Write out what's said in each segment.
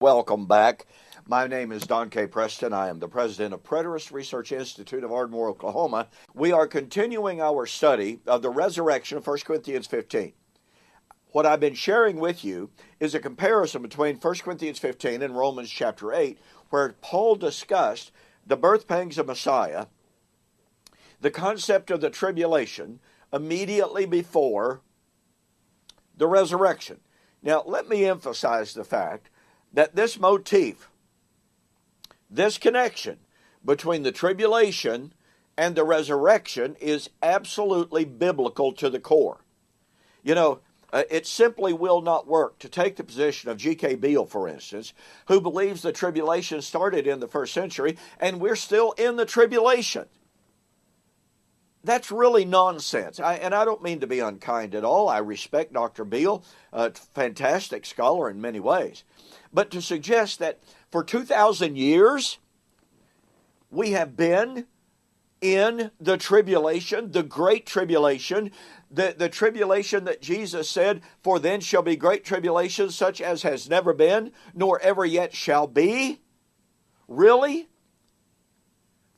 Welcome back. My name is Don K. Preston. I am the president of Preterist Research Institute of Ardmore, Oklahoma. We are continuing our study of the resurrection of 1 Corinthians 15. What I've been sharing with you is a comparison between 1 Corinthians 15 and Romans chapter 8, where Paul discussed the birth pangs of Messiah, the concept of the tribulation immediately before the resurrection. Now, let me emphasize the fact that this motif, this connection between the tribulation and the resurrection is absolutely biblical to the core. You know, it simply will not work to take the position of G.K. Beale, for instance, who believes the tribulation started in the first century and we're still in the tribulation. That's really nonsense. And I don't mean to be unkind at all. I respect Dr. Beale, a fantastic scholar in many ways. But to suggest that for 2,000 years we have been in the tribulation, the great tribulation, the tribulation that Jesus said, "For then shall be great tribulation such as has never been, nor ever yet shall be." Really?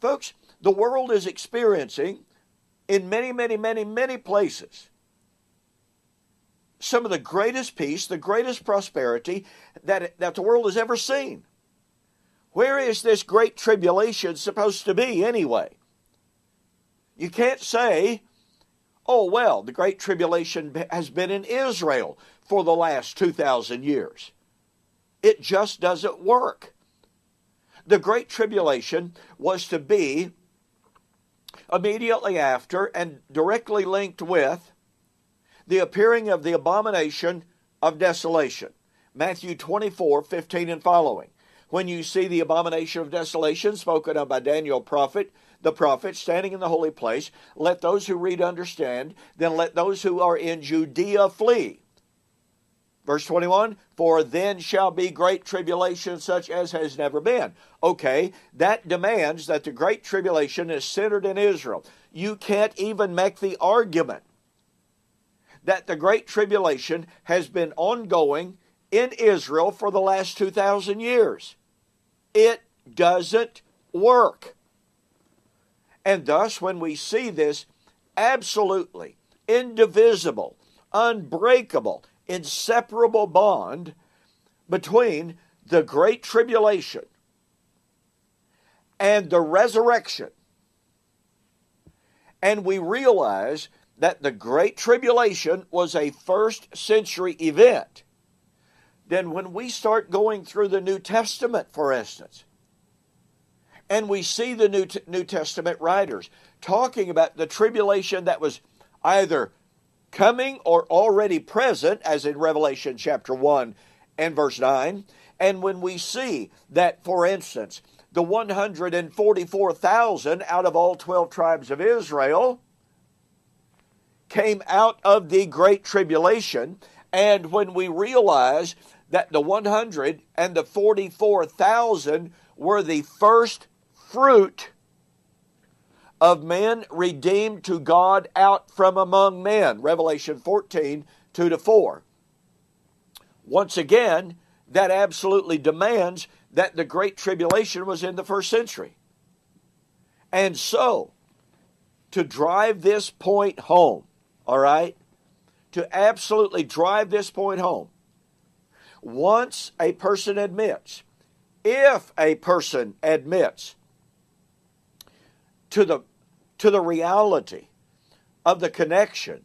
Folks, the world is experiencing in many places some of the greatest peace, the greatest prosperity that the world has ever seen. Where is this great tribulation supposed to be anyway? You can't say, oh, well, the great tribulation has been in Israel for the last 2,000 years. It just doesn't work. The great tribulation was to be immediately after and directly linked with the appearing of the abomination of desolation. Matthew 24:15 and following. When you see the abomination of desolation spoken of by Daniel the prophet standing in the holy place, let those who read understand, then let those who are in Judea flee. Verse 21, for then shall be great tribulation such as has never been. Okay, that demands that the great tribulation is centered in Israel. You can't even make the argument that the great tribulation has been ongoing in Israel for the last 2,000 years. It doesn't work. And thus, when we see this absolutely indivisible, unbreakable, inseparable bond between the great tribulation and the resurrection, and we realize that the great tribulation was a first century event, then when we start going through the New Testament, for instance, and we see the New Testament writers talking about the tribulation that was either coming or already present, as in Revelation chapter 1 and verse 9, and when we see that, for instance, the 144,000 out of all 12 tribes of Israel came out of the Great Tribulation, and when we realize that the 144,000 were the first fruit of men redeemed to God out from among men, Revelation 14, 2-4. Once again, that absolutely demands that the Great Tribulation was in the first century. And so, to drive this point home, all right, to absolutely drive this point home, once a person admits, if a person admits to the reality of the connection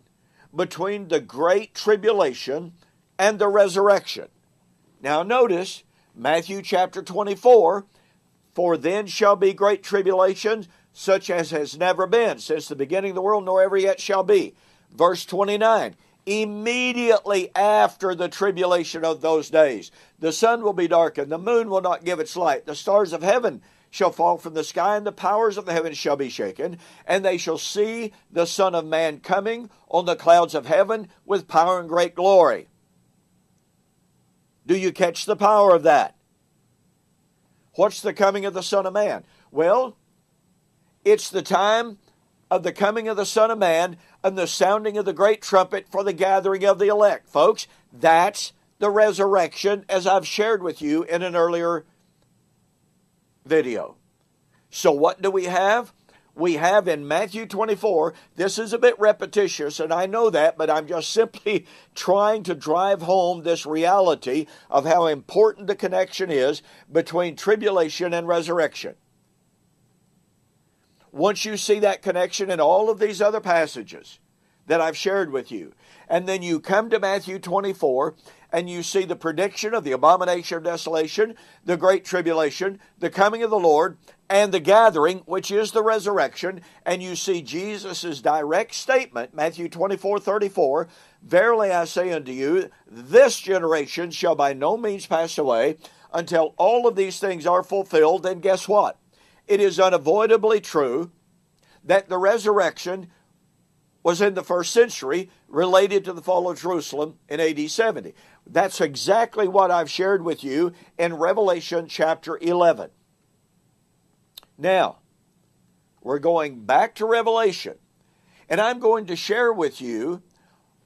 between the Great Tribulation and the resurrection. Now notice, Matthew chapter 24, for then shall be great tribulation, such as has never been since the beginning of the world, nor ever yet shall be. Verse 29, immediately after the tribulation of those days, the sun will be darkened, the moon will not give its light, the stars of heaven shall fall from the sky, and the powers of the heavens shall be shaken, and they shall see the Son of Man coming on the clouds of heaven with power and great glory. Do you catch the power of that? What's the coming of the Son of Man? Well, it's the time of the coming of the Son of Man and the sounding of the great trumpet for the gathering of the elect. Folks, that's the resurrection, as I've shared with you in an earlier video. So what do we have? We have in Matthew 24, this is a bit repetitious, and I know that, but I'm just simply trying to drive home this reality of how important the connection is between tribulation and resurrection. Once you see that connection in all of these other passages that I've shared with you, and then you come to Matthew 24, and you see the prediction of the abomination of desolation, the great tribulation, the coming of the Lord, and the gathering, which is the resurrection, and you see Jesus' direct statement, Matthew 24:34, verily I say unto you, this generation shall by no means pass away until all of these things are fulfilled. Then guess what? It is unavoidably true that the resurrection was in the first century related to the fall of Jerusalem in AD 70. That's exactly what I've shared with you in Revelation chapter 11. Now, we're going back to Revelation, and I'm going to share with you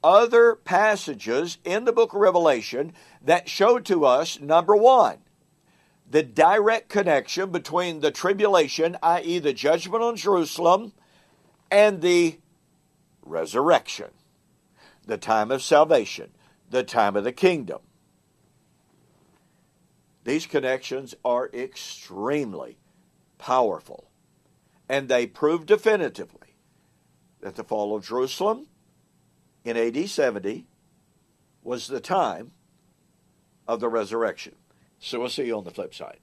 other passages in the book of Revelation that show to us, number one, the direct connection between the tribulation, i.e. the judgment on Jerusalem, and the resurrection, the time of salvation, the time of the kingdom. These connections are extremely powerful, and they prove definitively that the fall of Jerusalem in AD 70 was the time of the resurrection. So we'll see you on the flip side.